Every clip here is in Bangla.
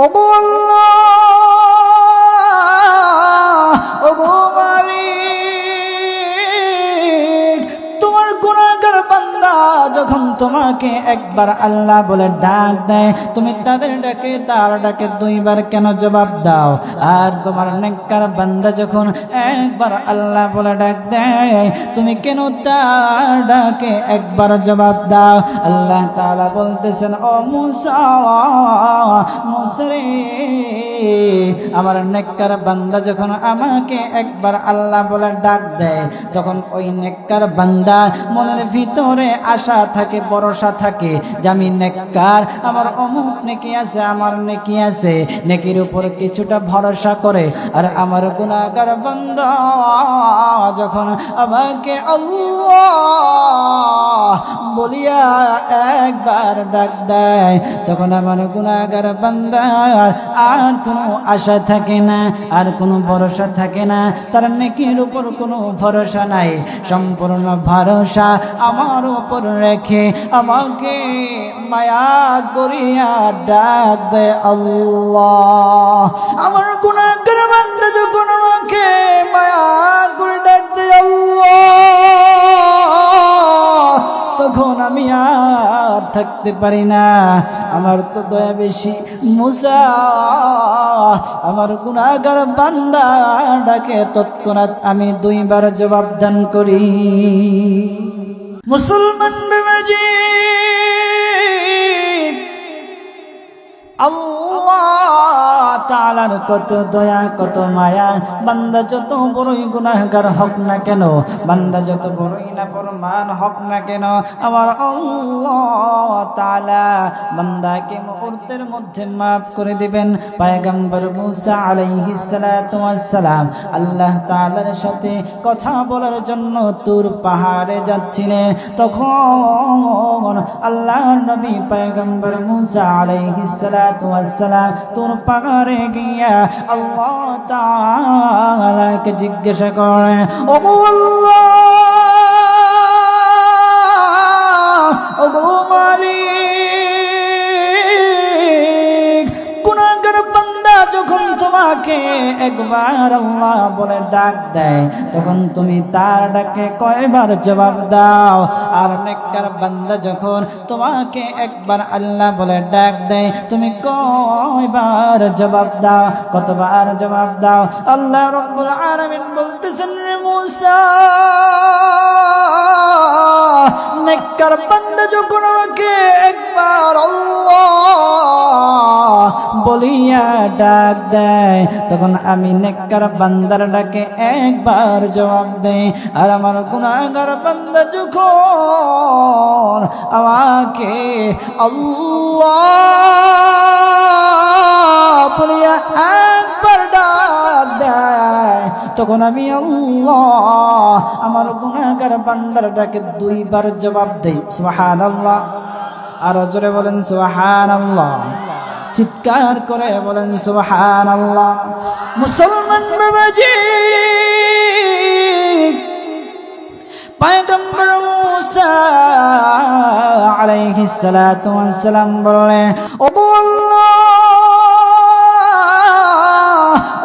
ওগো আল্লাহ, ওগো মালিক, তোমার গুনাহগার বান্দা যখন তোমাকে একবার আল্লাহ বলে ডাক দেয়, তুমি তাদের ডাকে তার ডাকে দুইবার কেন জবাব দাও? আর তোমার নেককার বান্দা যখন একবার আল্লাহ বলে ডাক দেয়, তুমি কেন তার ডাকে একবার জবাব দাও? আল্লাহ তাআলা বলতেছেন, ও মুসা, মুসা রে, আমার নেককার বান্দা যখন আমাকে একবার আল্লাহ বলে ডাক দেয়, তখন ওই নেককার বান্দা মনের ভিতরে আশা থাকে, ভরসা থাকে যে আমি নেককার, আমার অমুক নেকি আছে, আমার নেকি আছে, নেকির উপর কিছুটা ভরসা করে। আর আমার গুনাহগার বান্দা যখন আমাকে আল্লাহ বলিয়া একবার ডাক দেয়, তখন আমার গুনাহগার বান্দা আর কোনো আশা থাকে না, আর কোনো ভরসা থাকে না, তার নেকির উপর কোনো ভরসা নাই। সম্পূর্ণ ভরসা আমার উপর রেখে আমাকে মায়া করিয়া ডাক দেয় আল্লাহ। আমার গুনাহগার বান্দা যখন আমাকে মায়া করে ডাক দেয় আল্লাহ, তখন আমি আর থাকতে পারি না। আমার তো দয়া বেশি, মুসা আমার গুনাহগার বান্দা ডাকে তৎক্ষণাৎ আমি দুইবার জবাব দান করি। মুসলমান বেমাজি, আল্লাহ তাআলার কত দয়া, কত মায়া। বান্দা যত বড়ই গুনাহগার হোক না কেন, বান্দা যত বড়ই নাফরমান হোক না কেন, আমার আল্লাহ তাআলা বান্দাকে মুহূর্তের মধ্যে মাফ করে দিবেন। পয়গম্বর মুসা আলাইহিস সালাতু ওয়াস সালাম আল্লাহ তাআলার সাথে কথা বলার জন্য তুর পাহাড়ে যাচ্ছিলেন। তখন আল্লাহর নবী পয়গম্বর মুসা আলাইহিস সালাতু ওয়াস সালাম তুর পাহাড়ে গিয়া আল্লাহ তাআলাকে জিজ্ঞাসা করেন, ওগো আল্লাহ, ওগো মালিক, গুনাহগার বান্দা যখন তোমাকে একবার আল্লাহ বলে ডাক দেয়, তখন তুমি তার ডাকে কয়বার জবাব দাও? আর নেককার বান্দা যখন তোমাকে একবার আল্লাহ বলে ডাক দেয়, তুমি কয়বার জবাব দাও? কতবার জবাব দাও? আল্লাহ রাব্বুল আলামিন বলতেছেন, রে মুসা, নেককার বান্দা যখন আমাকে একবার আল্লাহ বলিয়া ডাক দেয়, তখন আমি নেককার বান্দার ডাকে একবার জবাব দেই। আর আমার গুনাহগার বান্দা যখন আমাকে আল্লাহ বলিয়া একবার ডাক দেয়, তখন আমি আল্লাহ আমার গুনাহগার বান্দার ডাকে দুইবার জবাব দেই। সুবহানাল্লাহ। আর জোরে বলেন সুবহানাল্লাহ, চিৎকার করে বলেন সুবহানাল্লাহ। মুসলমান বাবাজি, পয়গম্বর মুসা আলাইহিস সালাতু ওয়াস সালাম বলেন, ওগো আল্লাহ,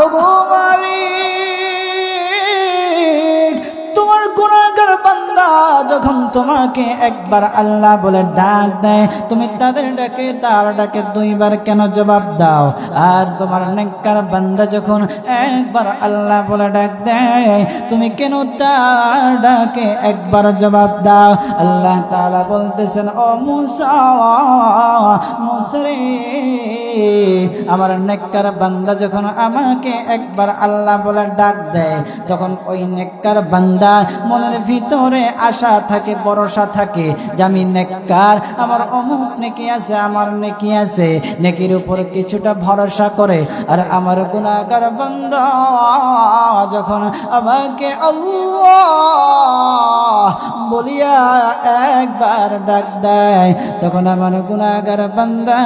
ওগো মালিক, তোমার গুনাহগার বান্দা যখন তোমাকে একবার আল্লাহ বলে ডাক দেয়, তুমি তাদের ডাকে তার ডাকে দুইবার কেন জবাব দাও? আর তোমার নেককার বান্দা যখন একবার আল্লাহ বলে ডাক দেয়, তুমি কেন তার ডাকে একবার জবাব দাও? আল্লাহ তাআলা বলতেছেন, ও মুসা, মুসা রে, আমার নেককার বান্দা যখন আমাকে একবার আল্লাহ বলে ডাক দেয়, তখন ওই নেককার বান্দা মনের ভিতরে আশা থাকে, ভরসা থাকে যে আমি নেককার, আমার অমুক নেকি আছে, আমার নেকি আছে, নেকির উপর কিছুটা ভরসা করে। আর আমার গুনাহগার বান্দা যখন আমাকে আল্লাহ বলিয়া একবার ডাক দেয়, তখন আমার গুনাহগার বান্দা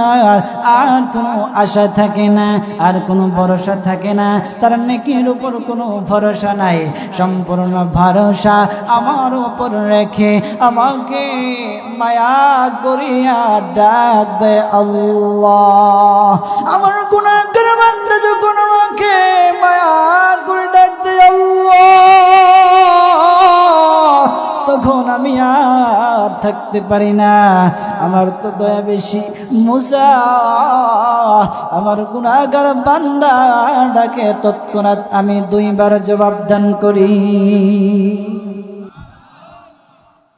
আর কোনো আশা থাকে না, আর কোনো ভরসা থাকে না, তার নেকির উপর কোনো ভরসা নাই। সম্পূর্ণ ভরসা আমার উপর রেখে আমাকে মায়া করিয়া ডাক দেয় আল্লাহ। আমার গুনাহগার বান্দা যখন আমাকে মায়া করে ডাক দেয় আল্লাহ, তখন আমি আর থাকতে পারি না। আমার তো দয়া বেশি, মুসা আমার গুনাহগার বান্দা ডাকে তৎক্ষণাৎ আমি 2 বার জবাব দান করি।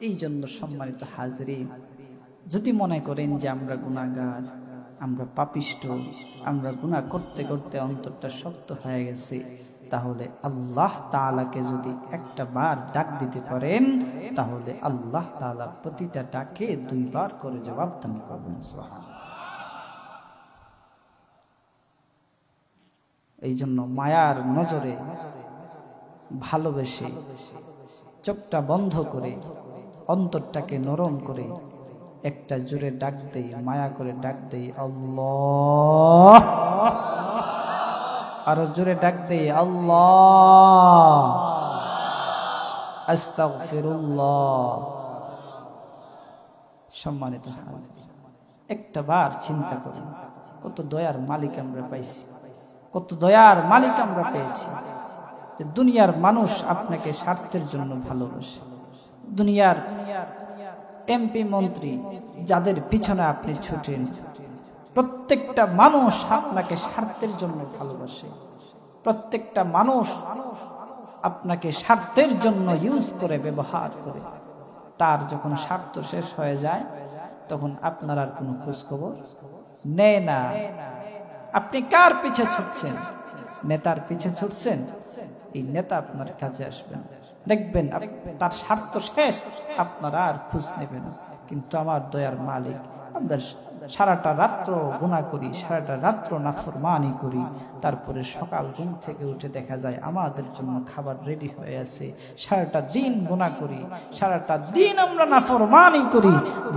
এই জন্য সম্মানিত হাজরিন, যদি মনে করেন যে আমরা গুনাহগার, আমরা পাপিষ্ট, আমরা গুনাহ করতে করতে অন্তরটা শক্ত হয়ে গেছে, তাহলে আল্লাহ তাআলাকে যদি একটা বার ডাক দিতে পারেন, তাহলে আল্লাহ তাআলা প্রতিটা ডাকে 2 বার করে জবাব দান করবেন। সুবহানাল্লাহ। এই জন্য মায়ার নজরে ভালোবেসে চোখটা বন্ধ করে অন্তরটাকে নরম করে একটা জোরে ডাক দেই, মায়া করে ডাক দেই আল্লাহ। আরো জোরে ডাক দেই আল্লাহ, আস্তাগফিরুল্লাহ। সম্মানিত হাজির, একটা বার চিন্তা করুন, কত দয়ার মালিক আমরা পাইছি, কত দয়ার মালিক আমরা পেয়েছি। দুনিয়ার মানুষ আপনাকে স্বার্থের জন্য ভালোবাসে, দুনিয়ার এমপি মন্ত্রী যাদের পিছনে আপনি ছুটেন, প্রত্যেকটা মানুষ আপনাকে স্বার্থের জন্য ভালোবাসে। প্রত্যেকটা মানুষ আপনাকে স্বার্থের জন্য ইউজ করে, ব্যবহার করে। তার যখন স্বার্থ শেষ হয়ে যায়, তখন আপনার আর কোনো খোঁজ খবর নেয় না। আপনি কার পিছে ছুটছেন? নেতার পিছে ছুটছেন, এই নেতা আপনার কাছে আসবেন, দেখবেন তার স্বার্থ শেষ, আপনারা আর খোঁজ নেবেন। কিন্তু আমার দয়ার মালিক, আমরা সারাটা রাত্র গুনাহ করি, সারাটা রাত্র নাফরমানি করি, তারপরে সকাল ঘুম থেকে উঠে দেখা যায় আমাদের জন্য খাবার রেডি হয়ে আছে। সারাটা দিন গুনাহ করি, সারাটা দিন আমরা নাফরমানি করি,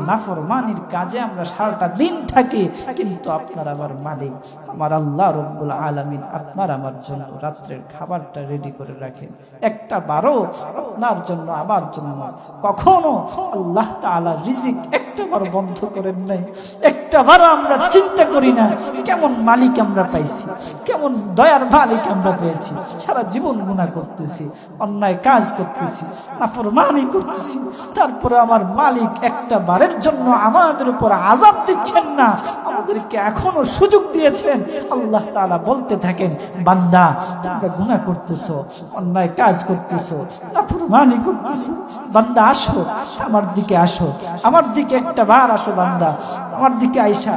নাফরমানির কাজে আমরা সারাটা দিন থাকি, কিন্তু আপনার আমার মালিক, আমার আল্লাহ রব্বুল আলামিন আপনার আমার জন্য রাত্রের খাবারটা রেডি করে রাখেন। একটা বারও আপনার জন্য আমার জন্য কখনো আল্লাহ তাআলা রিজিক একটা বার বন্ধ করেন নাই। একটা বার আমরা চিন্তা করি না কেমন মালিক আমরা পাইছি, কেমন দয়ার মালিক আমরা পেয়েছি। সারা জীবন গুনাহ করতেছি, অন্যায় কাজ করতেছি, নাফরমানি করতেছি, তারপরে আমার মালিক একটা বারের জন্য আমাদের উপর আযাব দিচ্ছেন না, আমাদেরকে এখনো সুযোগ দিয়েছেন। আল্লাহ তাআলা বলতে থাকেন, বান্দা তোমরা গুনাহ করতেছো, অন্যায় কাজ করতেছো, নাফরমানি করতেছো, বান্দা আসো আমার দিকে, আসো আমার দিকে, একটা বার আসো বান্দা, আমার দিকে আইসা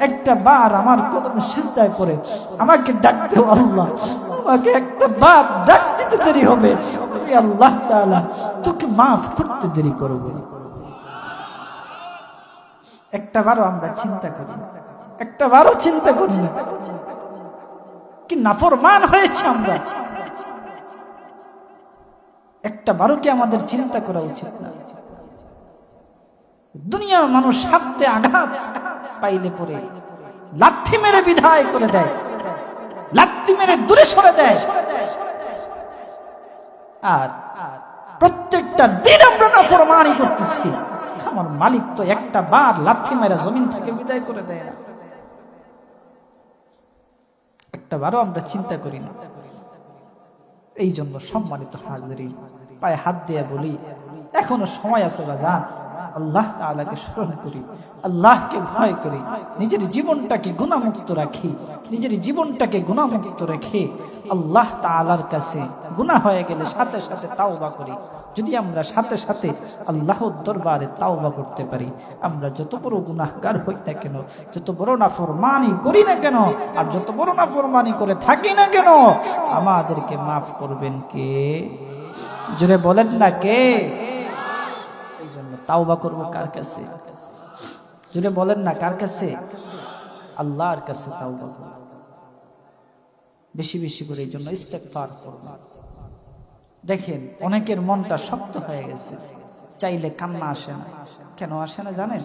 একটা বার আমার কদমে সিজদায় পড়ে আমাকে ডাক দাও আল্লাহ। আমাকে একটা বার ডাক দিতে দেরি হবে, আমি আল্লাহ তাআলা তোকে মাফ করতে দেরি করব। একটা বারও আমরা চিন্তা করি না, একটা বারও চিন্তা করি না কি নাফরমান হয়েছে আমরা। একটা বারও কি আমাদের চিন্তা করা উচিত না? দুনিয়ার মানুষ হাতে আঘাত পাইলে পরে লাথি মেরে বিদায় করে দেয়, লাথি মেরে দূরে সরে দেয়, আর প্রত্যেকটা দিন আমরা নাফরমানি করতেছি। আমার মালিক তো একটা বার লাথি মেরে জমিন থেকে বিদায় করে দেয় না, একটা বারও আমরা চিন্তা করি না। এই জন্য সম্মানিত হাজিরিন, পায়ে হাত দিয়ে বলি, এখনো সময় আছে বাজান, আল্লাহ তাআলাকে স্মরণ করি, আল্লাহকে ভয় করি, নিজের জীবনটাকে গুনাহমুক্ত রাখি, নিজের জীবনটাকে গুনাহমুক্ত রেখে আল্লাহ তাআলার কাছে গুনাহ হয়ে গেলে সাথে সাথে তাওবা করি। যদি আমরা সাথে সাথে আল্লাহর দরবারে তাওবা করতে পারি, আমরা যত বড় গুনাহগার হই না কেন, যত বড় নাফরমানি করি না কেন, আর যত বড় নাফরমানি করে থাকি না কেন, আমাদেরকে মাফ করবেন কে? জোরে বলেন না কে? এই জন্য তাওবা করব কার কাছে? জোরে বলেন না কার কাছে? আল্লাহর কাছে তাওবা করব, বেশি বেশি করে। এই জন্য ইস্তেগফার করব। দেখেন অনেকের মনটা শক্ত হয়ে গেছে, চাইলে কান্না আসে না। কেন আসে না জানেন?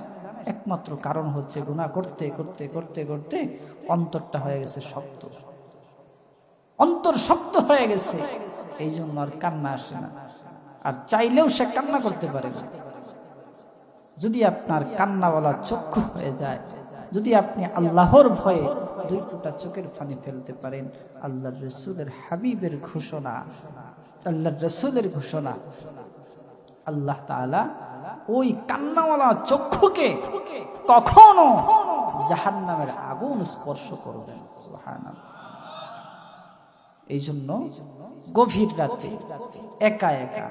একমাত্র কারণ হচ্ছে গুনাহ করতে করতে করতে করতে অন্তরটা হয়ে গেছে শক্ত, অন্তর শক্ত হয়ে গেছে, এই জন্য আর কান্না আসে না। আর চাইলেও সে কান্না করতে পারে না। যদি আপনার কান্নাওয়ালা চক্ষু হয়ে যায়, যদি আপনি আল্লাহর ভয়ে 2 ফোঁটা চোখের পানি ফেলতে পারেন, আল্লাহর রাসূলের হাবিবের ঘোষণা, আল্লাহর রাসূলের ঘোষণা, আল্লাহ তাআলা ওই কান্নাওয়ালা চক্ষুকে কখনো জাহান্নামের আগুন স্পর্শ করবেন। সুবহানাল্লাহ। এই জন্য গভীর রাতে একা একা,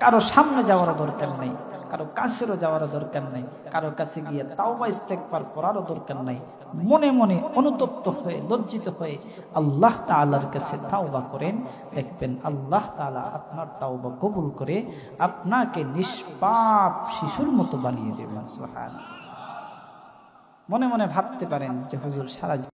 কারো সামনে যাওয়ার দরকার নাই, কারো কাছেরও যাওয়ার দরকার নাই, কারো কাছে গিয়ে তাওবা ইস্তেগফার করারও দরকার নাই। মনে মনে অনুতপ্ত হয়ে লজ্জিত হয়ে আল্লাহ তাআলার কাছে তাওবা করেন, দেখবেন আল্লাহ তাআলা আপনার তাওবা কবুল করে আপনাকে নিষ্পাপ শিশুর মতো বানিয়ে দেবেন। সুবহানাল্লাহ। মনে মনে ভাবতে পারেন যে হুজুর সারা